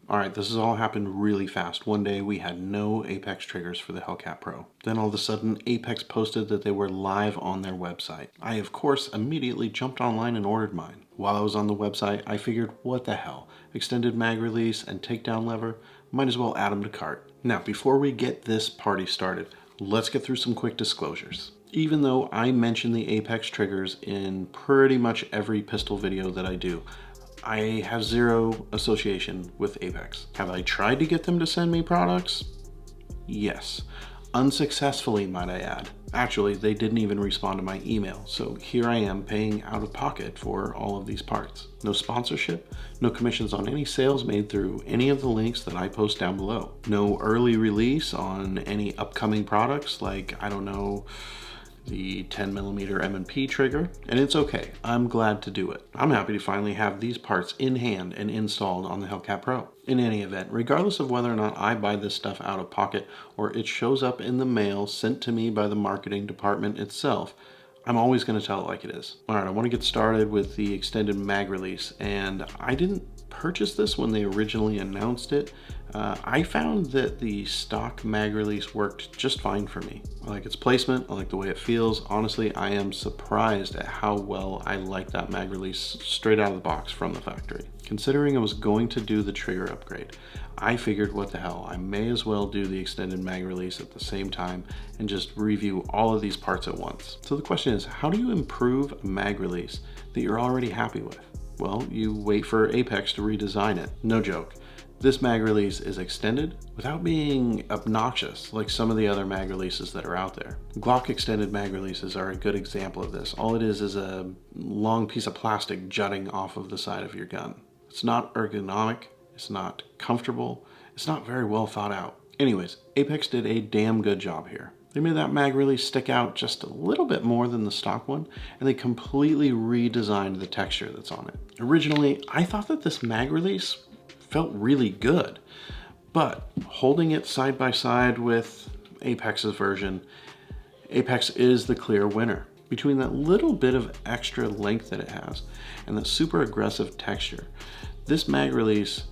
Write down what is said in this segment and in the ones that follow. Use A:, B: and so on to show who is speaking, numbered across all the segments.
A: Alright, this has all happened really fast. One day we had no Apex triggers for the Hellcat Pro. Then all of a sudden, Apex posted that they were live on their website. I, of course, immediately jumped online and ordered mine. While I was on the website, I figured, what the hell? Extended mag release and takedown lever? Might as well add them to cart. Now, before we get this party started, let's get through some quick disclosures. Even though I mention the Apex triggers in pretty much every pistol video that I do, I have zero association with Apex. Have I tried to get them to send me products? Yes. Unsuccessfully, might I add. Actually, they didn't even respond to my email, so here I am paying out of pocket for all of these parts. No sponsorship, no commissions on any sales made through any of the links that I post down below. No early release on any upcoming products like, I don't know, the 10mm M&P trigger, and it's okay. I'm glad to do it. I'm happy to finally have these parts in hand and installed on the Hellcat Pro. In any event, regardless of whether or not I buy this stuff out of pocket or it shows up in the mail sent to me by the marketing department itself, I'm always going to tell it like it is. Alright, I want to get started with the extended mag release, and I didn't purchase this when they originally announced it. I found that the stock mag release worked just fine for me. I like its placement, I like the way it feels. Honestly, I am surprised at how well I like that mag release straight out of the box from the factory. Considering I was going to do the trigger upgrade, I figured, what the hell, I may as well do the extended mag release at the same time and just review all of these parts at once. So the question is, how do you improve a mag release that you're already happy with? Well, you wait for Apex to redesign it. No joke. This mag release is extended without being obnoxious like some of the other mag releases that are out there. Glock extended mag releases are a good example of this. All it is a long piece of plastic jutting off of the side of your gun. It's not ergonomic, it's not comfortable, it's not very well thought out. Anyways, Apex did a damn good job here. They made that mag release stick out just a little bit more than the stock one, and they completely redesigned the texture that's on it. Originally, I thought that this mag release felt really good, but holding it side by side with Apex's version, Apex is the clear winner. Between that little bit of extra length that it has and that super aggressive texture, this mag release,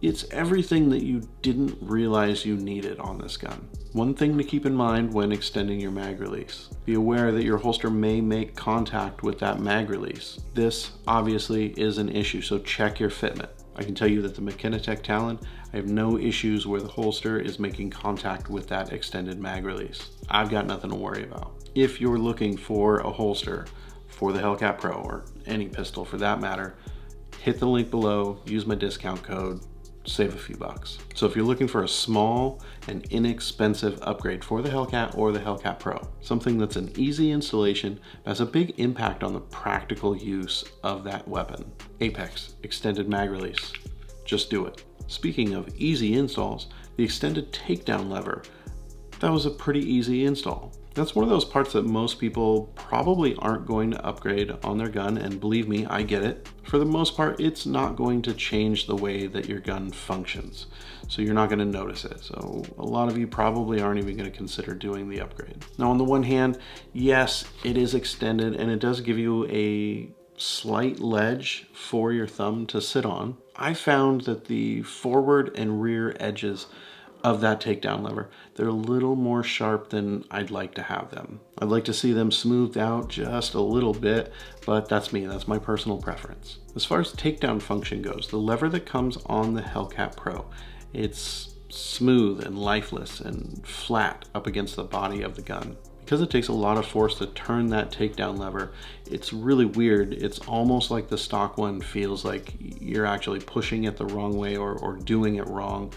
A: it's everything that you didn't realize you needed on this gun. One thing to keep in mind when extending your mag release: be aware that your holster may make contact with that mag release. This obviously is an issue, so check your fitment. I can tell you that the Mechanitech Talon, I have no issues where the holster is making contact with that extended mag release. I've got nothing to worry about. If you're looking for a holster for the Hellcat Pro, or any pistol for that matter, hit the link below, use my discount code, save a few bucks. So if you're looking for a small and inexpensive upgrade for the Hellcat or the Hellcat Pro, something that's an easy installation, but has a big impact on the practical use of that weapon, Apex extended mag release. Just do it. Speaking of easy installs, the extended takedown lever, that was a pretty easy install. That's one of those parts that most people probably aren't going to upgrade on their gun, and believe me, I get it. For the most part, it's not going to change the way that your gun functions, so you're not going to notice it. So a lot of you probably aren't even going to consider doing the upgrade. Now, on the one hand, yes, it is extended and it does give you a slight ledge for your thumb to sit on. I found that the forward and rear edges of that takedown lever, they're a little more sharp than I'd like to have them. I'd like to see them smoothed out just a little bit, but that's me, that's my personal preference. As far as takedown function goes, the lever that comes on the Hellcat Pro, it's smooth and lifeless and flat up against the body of the gun. Because it takes a lot of force to turn that takedown lever, it's really weird. It's almost like the stock one feels like you're actually pushing it the wrong way or doing it wrong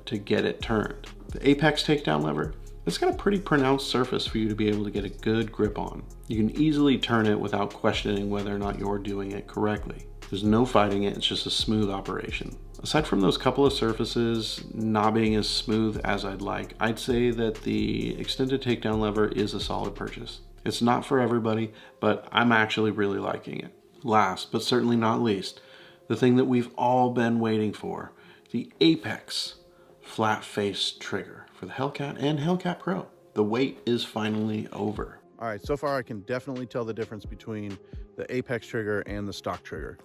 A: to get it turned. The Apex takedown lever, it's got a pretty pronounced surface for you to be able to get a good grip on. You can easily turn it without questioning whether or not you're doing it correctly. There's no fighting it, it's just a smooth operation. Aside from those couple of surfaces not being as smooth as I'd like, I'd say that the extended takedown lever is a solid purchase. It's not for everybody, but I'm actually really liking it. Last, but certainly not least, the thing that we've all been waiting for, the Apex flat face trigger for the Hellcat and Hellcat Pro. The wait is finally over. All right, so far I can definitely tell the difference between the Apex trigger and the stock trigger.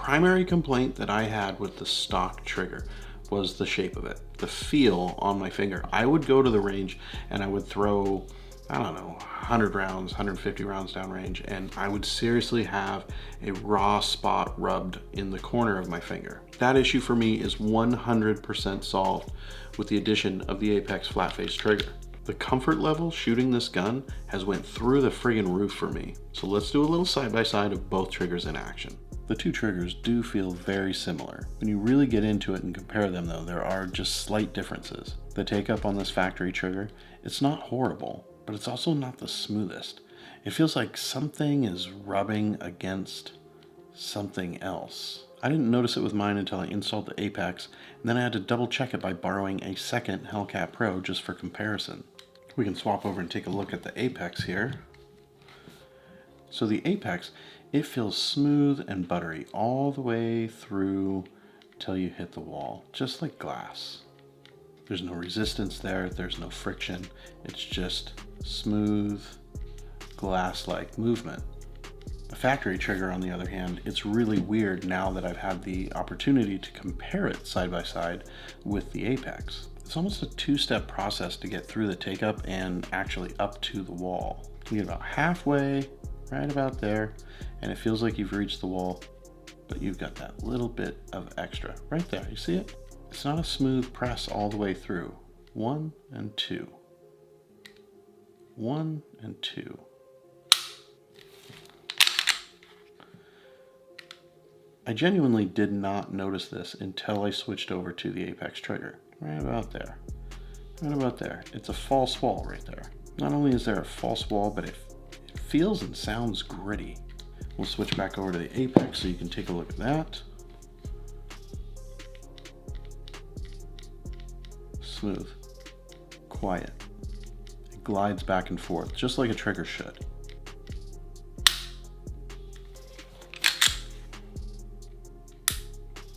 A: primary complaint that I had with the stock trigger was the shape of it, the feel on my finger. I would go to the range and I would throw, I don't know, 100 rounds, 150 rounds downrange, and I would seriously have a raw spot rubbed in the corner of my finger. That issue for me is 100% solved with the addition of the Apex flat face trigger. The comfort level shooting this gun has went through the friggin' roof for me. So let's do a little side-by-side of both triggers in action. The two triggers do feel very similar. When you really get into it and compare them though, there are just slight differences. The take-up on this factory trigger, it's not horrible, but it's also not the smoothest. It feels like something is rubbing against something else. I didn't notice it with mine until I installed the Apex, and then I had to double check it by borrowing a second Hellcat Pro just for comparison. We can swap over and take a look at the Apex here. So the Apex, it feels smooth and buttery all the way through till you hit the wall, just like glass. There's no resistance there, there's no friction, it's just smooth, glass-like movement. The factory trigger, on the other hand, it's really weird now that I've had the opportunity to compare it side by side with the Apex. It's almost a two-step process to get through the take-up and actually up to the wall. You get about halfway, right about there, and it feels like you've reached the wall, but you've got that little bit of extra right there. You see it? It's not a smooth press all the way through. 1 and 2. 1 and 2. I genuinely did not notice this until I switched over to the Apex trigger. Right about there. Right about there. It's a false wall right there. Not only is there a false wall, but it feels and sounds gritty. We'll switch back over to the Apex so you can take a look at that. Smooth, quiet. It glides back and forth, just like a trigger should.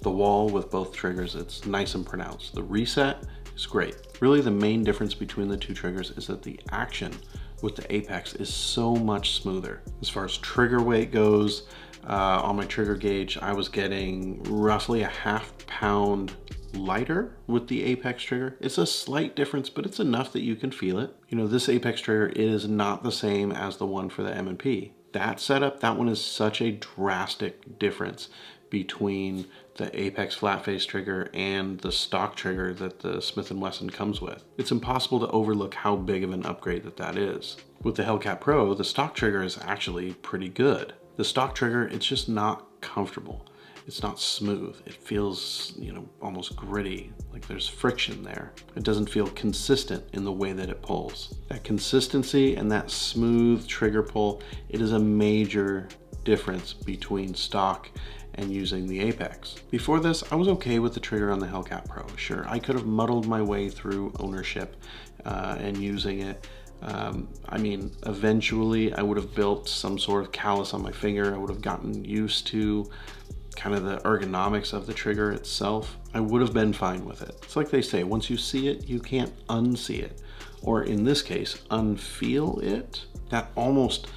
A: The wall with both triggers, it's nice and pronounced. The reset is great. Really the main difference between the two triggers is that the action with the Apex is so much smoother. As far as trigger weight goes, on my trigger gauge, I was getting roughly a ½ pound lighter with the Apex trigger. It's a slight difference, but it's enough that you can feel it. You know, this Apex trigger is not the same as the one for the M&P. That setup, that one is such a drastic difference between the Apex flat face trigger and the stock trigger that the Smith & Wesson comes with. It's impossible to overlook how big of an upgrade that is. With the Hellcat Pro, the stock trigger is actually pretty good. The stock trigger, it's just not comfortable. It's not smooth. It feels, you know, almost gritty, like there's friction there. It doesn't feel consistent in the way that it pulls. That consistency and that smooth trigger pull, it is a major difference between stock and using the Apex. Before this, I was okay with the trigger on the Hellcat Pro. Sure, I could have muddled my way through ownership and using it. I mean, eventually I would have built some sort of callus on my finger. I would have gotten used to kind of the ergonomics of the trigger itself. I would have been fine with it. It's like they say, once you see it, you can't unsee it. Or in this case, unfeel it. That almost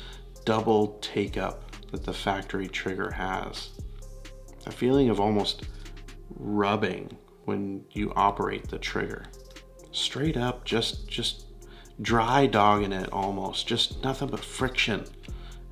A: double take up that the factory trigger has. A feeling of almost rubbing when you operate the trigger. Straight up, just dry dogging it almost, just nothing but friction.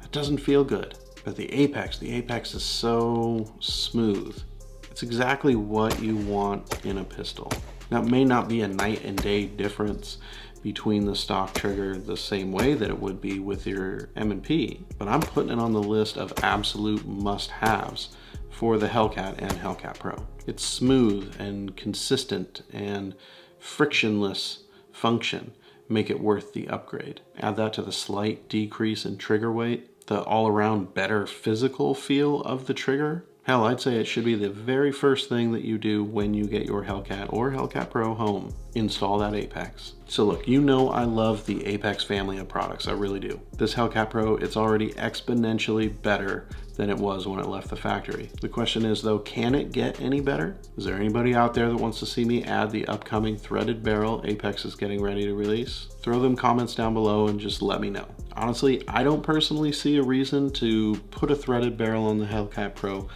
A: It doesn't feel good. But the Apex is so smooth. It's exactly what you want in a pistol. Now, it may not be a night and day difference between the stock trigger the same way that it would be with your M&P, but I'm putting it on the list of absolute must-haves for the Hellcat and Hellcat Pro. It's smooth and consistent and frictionless function make it worth the upgrade. Add that to the slight decrease in trigger weight, the all-around better physical feel of the trigger. Hell, I'd say it should be the very first thing that you do when you get your Hellcat or Hellcat Pro home. Install that Apex. So look, you know I love the Apex family of products, I really do. This Hellcat Pro, it's already exponentially better than it was when it left the factory. The question is though, can it get any better? Is there anybody out there that wants to see me add the upcoming threaded barrel Apex is getting ready to release? Throw them comments down below and just let me know. Honestly, I don't personally see a reason to put a threaded barrel on the Hellcat Pro,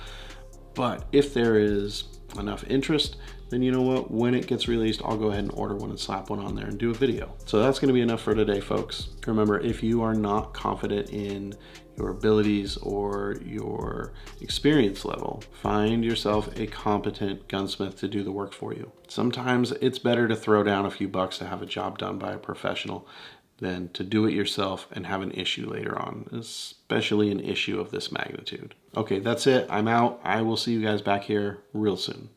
A: But if there is enough interest, then you know what, when it gets released, I'll go ahead and order one and slap one on there and do a video. So that's going to be enough for today, folks. Remember, if you are not confident in your abilities or your experience level, find yourself a competent gunsmith to do the work for you. Sometimes it's better to throw down a few bucks to have a job done by a professional than to do it yourself and have an issue later on, especially an issue of this magnitude. Okay, that's it. I'm out. I will see you guys back here real soon.